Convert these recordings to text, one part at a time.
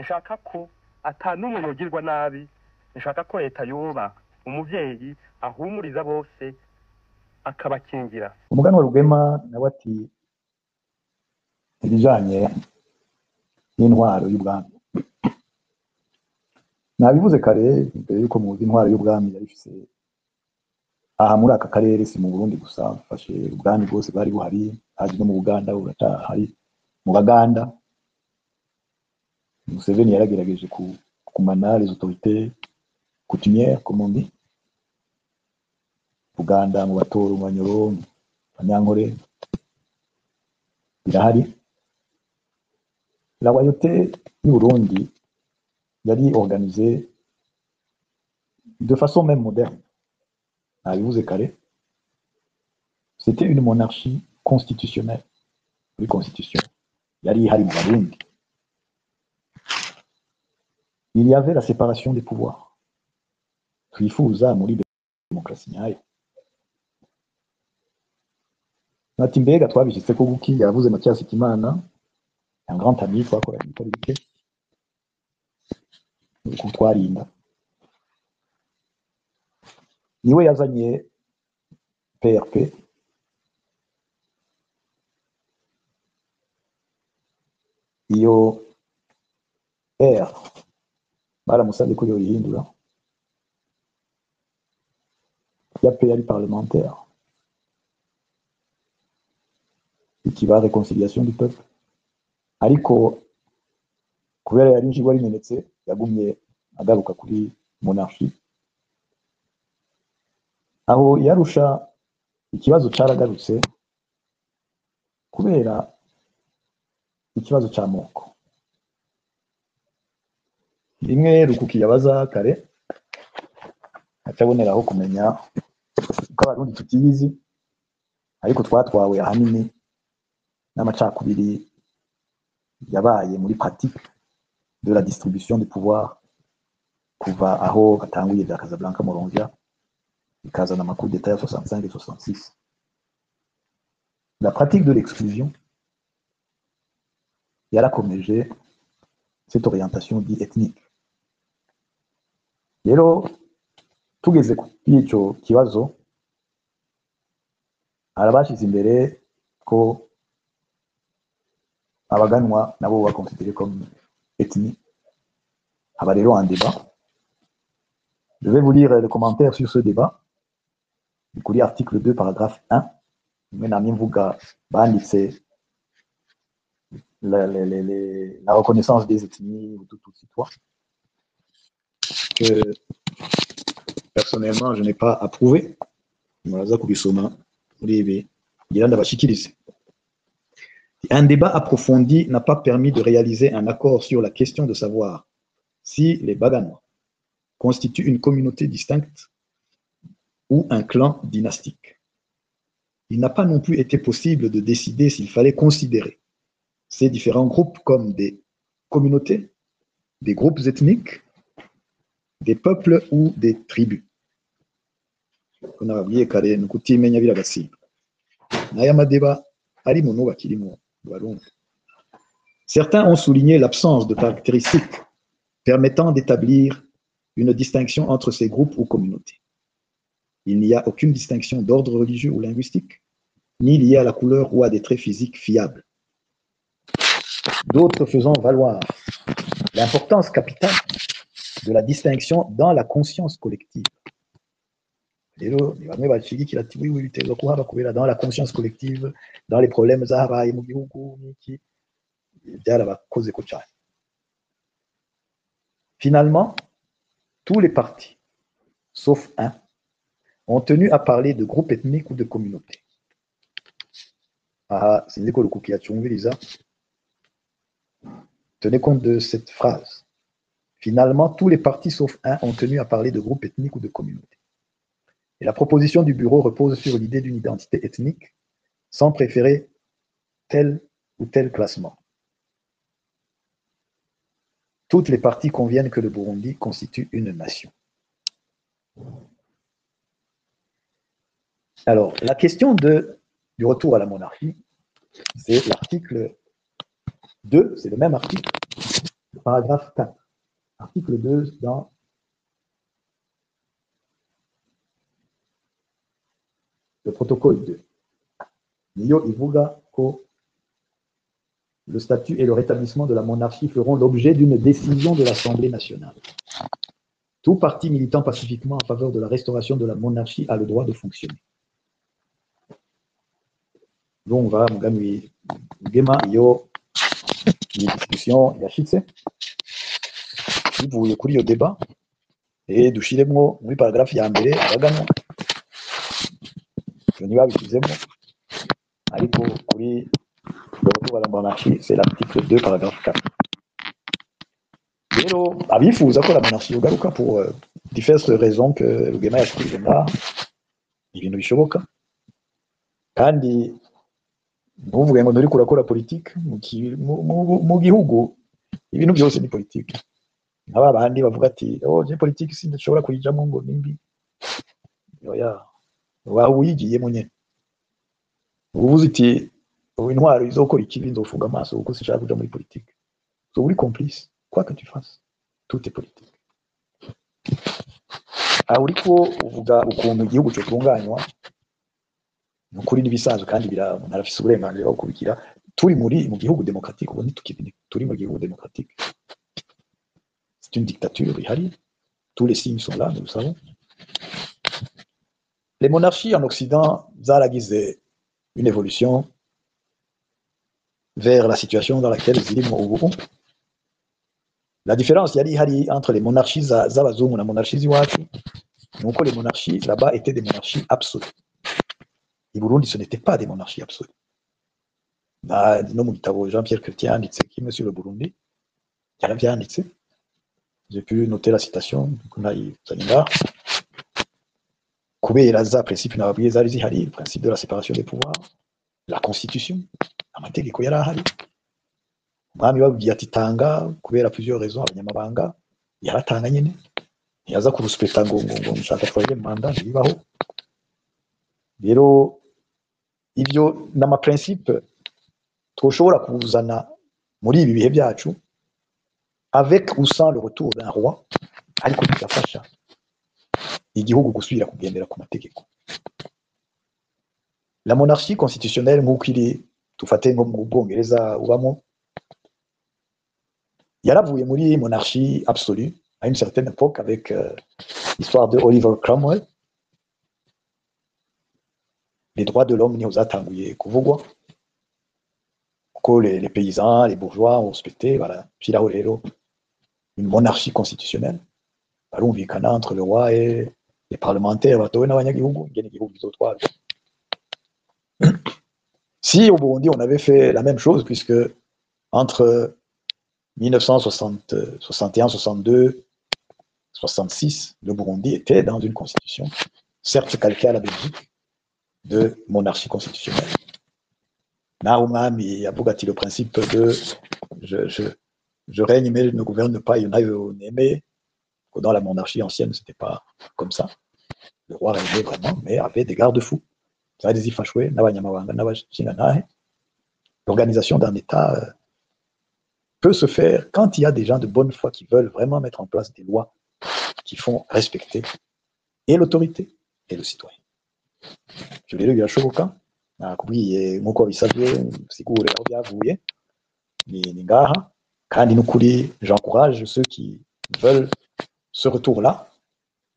nshaka ko ata n'umwe yogirwa nabi, nshaka ko leta yoba umuvyeyi ahumuriza bose akabakingira. Umuganwa Rugema nawe ati ibijanye n'intwaro y'ubwami, nabivuze kare mbere yuko muzi intwaro y'ubwami yari ifise aha muri aka karere, si mu Burundi gusa, fashe ubwami bwose bwari buhari, haje no mu Buganda, hari mu Baganda. Museveni yaragerageje kumana les autorités coutumières comme on dit, Buganda mu Batoro, mu Banyoro, Banyankore birahari. La royauté du Burundi yari organisée de façon même moderne. Nabivuze kare, c'était une monarchie constitutionnelle. Une constitution yari ihari mu Barundi. Il y avait la séparation des pouvoirs. Twifuza muri démocratie nyayo. Nati mbega twabishitse ko guki, yavuze Mathias Kimana, un grand ami twakoranye ibitari bike ku twarinda, niwe yazanye PRP iyo R baramusabye ko yoyihindura, ya P yari parlementaire, ikiba réconciliation du peuple, ariko kubera yari njigwa rimenetse yagumye agaruka kuri monarchie. Aho yarusha ikibazo caragarutse kubera ikibazo c'amoko. Rimwe Rukuki yabaza kare acaboneraho kumenya ko Abarundi tutiyizi, ariko twatwawe ahanini n'amacakubiri yabaye muri pratique de la distribution du pouvoir kuva aho batanguye bya Casablanca Moronvia ikazana amakuru d'État ya 65 et 66. La pratique de l'exclusion yarakomeje cette orientation dite ethnique. Rero tugeze ku ico kibazo, arabashize imbere ko abaganwa nabo baconsidéré comme ethnie. Haba rero un débat. Je vais vous lire le commentaire sur ce débat. Du article 2, paragraphe 1. La reconnaissance des ethnies ou tout citoyen. Que personnellement, je n'ai pas approuvé. Un débat approfondi n'a pas permis de réaliser un accord sur la question de savoir si les Baganois constituent une communauté distincte ou un clan dynastique. Il n'a pas non plus été possible de décider s'il fallait considérer ces différents groupes comme des communautés, des groupes ethniques, des peuples ou des tribus. Certains ont souligné l'absence de caractéristiques permettant d'établir une distinction entre ces groupes ou communautés. Il n'y a aucune distinction d'ordre religieux ou linguistique, ni liée à la couleur ou à des traits physiques fiables. D'autres faisant valoir l'importance capitale de la distinction dans la conscience collective. Dans la conscience collective, dans les problèmes finalement, tous les partis, sauf un, ont tenu à parler de groupes ethniques ou de communautés. Tenez compte de cette phrase. Finalement, tous les partis sauf un ont tenu à parler de groupes ethniques ou de communautés. Et la proposition du bureau repose sur l'idée d'une identité ethnique, sans préférer tel ou tel classement. Toutes les parties conviennent que le Burundi constitue une nation. Alors, la question du retour à la monarchie, c'est l'article 2, c'est le même article, paragraphe 4, article 2 dans le protocole 2. Niyo ivuga ko le statut et le rétablissement de la monarchie feront l'objet d'une décision de l'Assemblée nationale. Tout parti militant pacifiquement en faveur de la restauration de la monarchie a le droit de fonctionner. Donc, va mugambi Gema iyo iyi discussion yashitse bivuye kuri iyo débat et dushiremwo muri paragraphe ya mbere abaganwa iyo ntibabishyizemo ariko kuri le retour à la monarchie c'est l'article 2 paragraphe 4. Rero abifuza ko la monarchie yogaruka pour diverses raisons que Rugema yashikirije ngaha ibintu bishoboka kandi ntuvuge ngo nturi kurakora politique mu gihugu ibintu byose ni politique nk'aba bandi bavuga ati oh je politique sindashobora kuyijamo ngo nimbi oya wawuyigiyemo nyene ubuvuze iti intwaro izokora ikibi nzofunga amaso kuko sinshaka kuja muri politique so uri complice quoi que tu fasses tout est politique aho uriko uvuga ukuntu igihugu cyo tunganywa nukuri nibisanzwe kandi narafise uburenganzira bwo kubigira turi mu gihugu démocratique ubu ntitukibine turi mu gihugu démocratique c'est une dictature ihari tous les signes sont là nous le savons. Les monarchies en Occident zaragize une évolution vers la situation dans laquelle zirimo ubu. La différence yari hari entre les monarchies z'abazungu na monarchies z'iwacu nuko les monarchies là-bas étaient des monarchies absolues. I Burundi ce n'était pas des monarchies absolues. No mu gitabo Jean-Pierre Chrétien yanditse kimwe sur le Burundi yaravyanditse. J'ai pu noter la citation kunayizanira kubera za principe nababwiye zari zihari, le principe de la séparation des pouvoirs, la constitution, amategeko yari ahari. Umwami babwiye ati tanga kubera plusieurs raisons abanyamabanga yaratanga nyene ntiyaza kuruspecta ngo nshaka troisième mandat ntibibaho. Rero ivyo n'ama principe twoshobora kuzana muri ibi bihe byacu avec ou sans le retour d'un roi ariko bigafasha igihugu gusubira kugendera ku mategeko. La monarchie constitutionnelle nk'uko iri tufate nko mu Bwongereza ubamo yaravuye muri monarchie absolue à une certaine époque avec l'histoire de Oliver Cromwell. Les droits de l'homme niho zatanguye kuvugwa kuko les paysans, les bourgeois ont respecté voilà shiraho rero une monarchie constitutionnelle barumvikana entre le roi et les parlementaires batowe n'abanyagihugu ngene igihugu bizotwara. Si au Burundi on avait fait la même chose puisque entre 1961, 62, 66, le Burundi était dans une constitution, certes calquée à la Belgique, de monarchie constitutionnelle. Naumami Abogati, le principe de je règne mais je ne gouverne pas, il y en a aimé. Dans la monarchie ancienne, c'était pas comme ça. Le roi régnait vraiment, mais avait des garde-fous. L'organisation d'un État peut se faire quand il y a des gens de bonne foi qui veulent vraiment mettre en place des lois qui font respecter et l'autorité et le citoyen. Je l'ai lu birashoboka nakubwiye nkuko bisabye sigure aho byavuye ni ngaha kandi n'ukuri j'encourage ceux qui veulent ce retour-là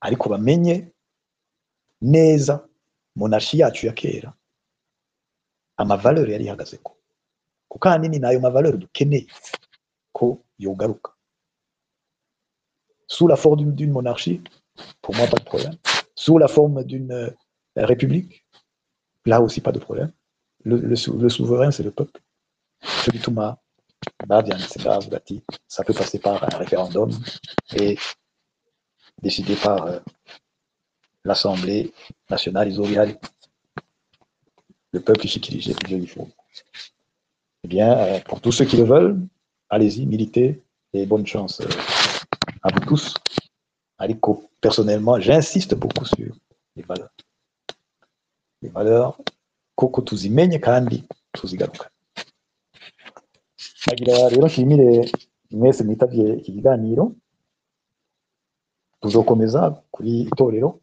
ariko bamenye neza monarchie yacu ya kera amavaleur yari ihagazeko kuko ahanini nayo mavaleur dukeneye ko yogaruka. Sous la forme d'une monarchie, pour moi pas de problème. Sous la forme d'une république, là aussi pas de problème. Le souverain c'est le peuple. Celui tout ma ça peut passer par un référendum et décidé par l'Assemblée nationale isoriale. Le peuple ici qui dirige il faut. Eh bien, pour tous ceux qui le veulent, allez-y, militez et bonne chance à vous tous. Aliko, personnellement, j'insiste beaucoup sur les valeurs. Les valeurs, koko tuzimenye kandi tuzigaruka. Nagira rero nshimire mwese mwitavye iki kiganiro. Tuzokomeza kuri itorero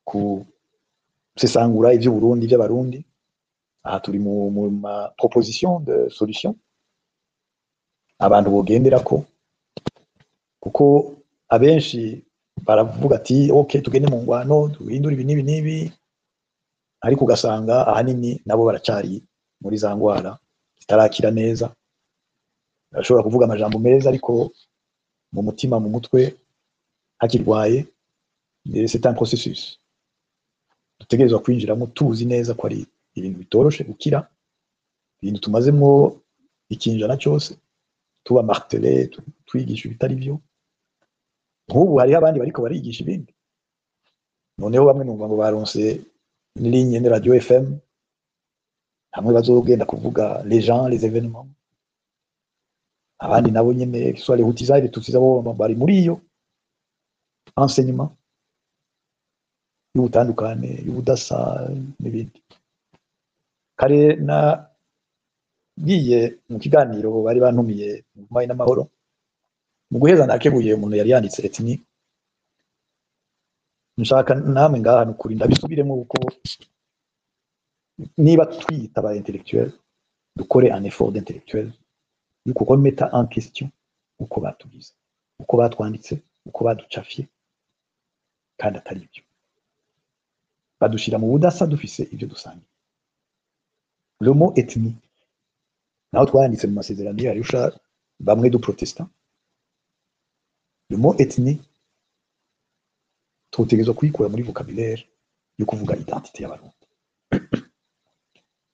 kusesangura ivy'Uburundi vy'abarundi. Aha turi mu ma proposition de solution abantu bogenderako, kuko abenshi baravuga ati ok tugende mu ngwano duhindura ibi n'ibi n'ibi, ariko ugasanga ahanini nabo baracari muri za ngwara zitarakira neza. Barashobora kuvuga amajambo meza ariko mu mutima mu mutwe hakirwaye. C'est un processus dutegerezwa kwinjiramo tuzi neza ko ari ibintu bitoroshe gukira, ibintu tumazemo ikinjana cyose tuba martelé twigisha ibitari byo. Nk'ubu hariho abandi bariko barigisha ibindi, noneho bamwe numva ngo baronse ligne de radio FM, hamwe bazogenda kuvuga les gens les événements, abandi nabo nyene soit les routisaires tutsiza bo bari muri iyo enseignement y'ubutandukane y'ubudasa n'ibindi. Kare na giye mu kiganiro bari bantumiye mu Mayi n'Amahoro, mu guheza nakebuye umuntu yari yanditse ethnie. Nshaka namwe ngaha nukuri ndabisubiremo uko niba twita aba intellectuel dukore un effort d'intellectuel yuko remettre en question uko batugize, uko batwanditse, uko baducafye, kandi atari ibyo badushira mu budasa dufise ibyo dusangiye. Le mot ethnie naho twanditse mu masezerano y'Arusha bamwe du protestants. Le mot ethnie tutegerezwa kuyikura muri vocabulaire yo kuvuga identité y'abarundi.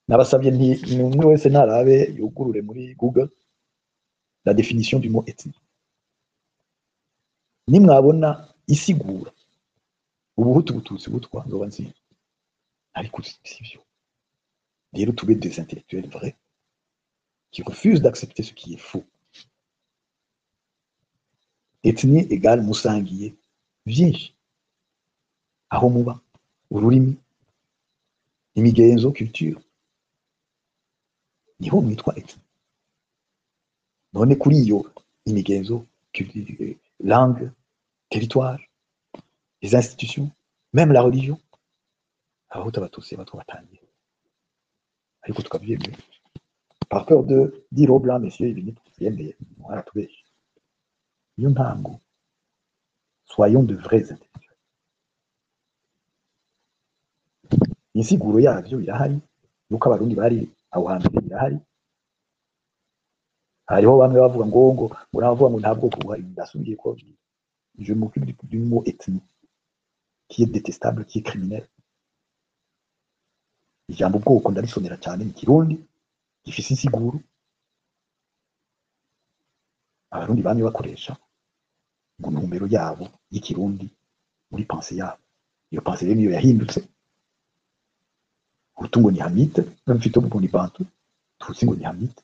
Nabasabye nti umwe wese narabe yugurure muri Google la définition du mot ethnie. Nimwabona isigura ubuhutu bututsi butwa nzoba nzi, ariko sivyo. Rero tube des intellectuels vrais qui refusent d'accepter ce qui est faux. Ethnie égale musangiye vyinshi, aho muba, ururimi, imigenzo, culture, niho mwitwa ethnie. None kuri iyo imigenzo, culture, langue, territoire, les institutions, même la religion, abahutu abatutsi batwo batangiye, ariko tukabyemera par peur de dire aux blancs messieurs ibi ntitwemeye mwaratubeshe. Iyo ntango, soyons de vrais intellectuels. Insiguro yavyo irahari, nuko abarundi bari aho hambere irahari. Hariho bamwe bavuga ngo uravuga ngo nta bwoko buhari. Ndasubiye ko je m'occupe du mot ethnie qui est détestable, qui est criminel. Ijambo bwoko ndarisomera cyane mu Kirundi gifise insiguro abarundi bamwe bakoresha mu ntumbero yabo y'ikirundi muri pensée yabo. Iyo pensée rero niyo yahindutse. Hutu ngo ni Hamite, mfite ubu ni Bantu, Tutsi ngo ni Hamite,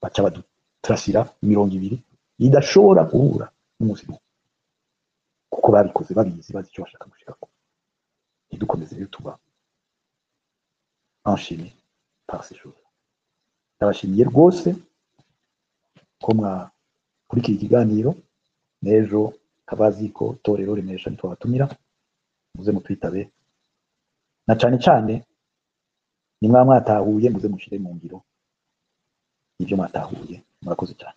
baca badutrasira 200 idashobora guhura n'umunsi umwe, kuko babikoze babizi bazi icyo bashaka gushikako. Ntidukomeze rero tuba enchaîné par ces choses. Ndabashimiye rwose ko mwakurikira ikiganiro. N'ejo kabaziko torero Remesha ntitwabatumira, muze mutwitabe, na cane cyane nimwa mwatahuye muze mushire mu ngiro ibyo mwatahuye. Murakoze cyane.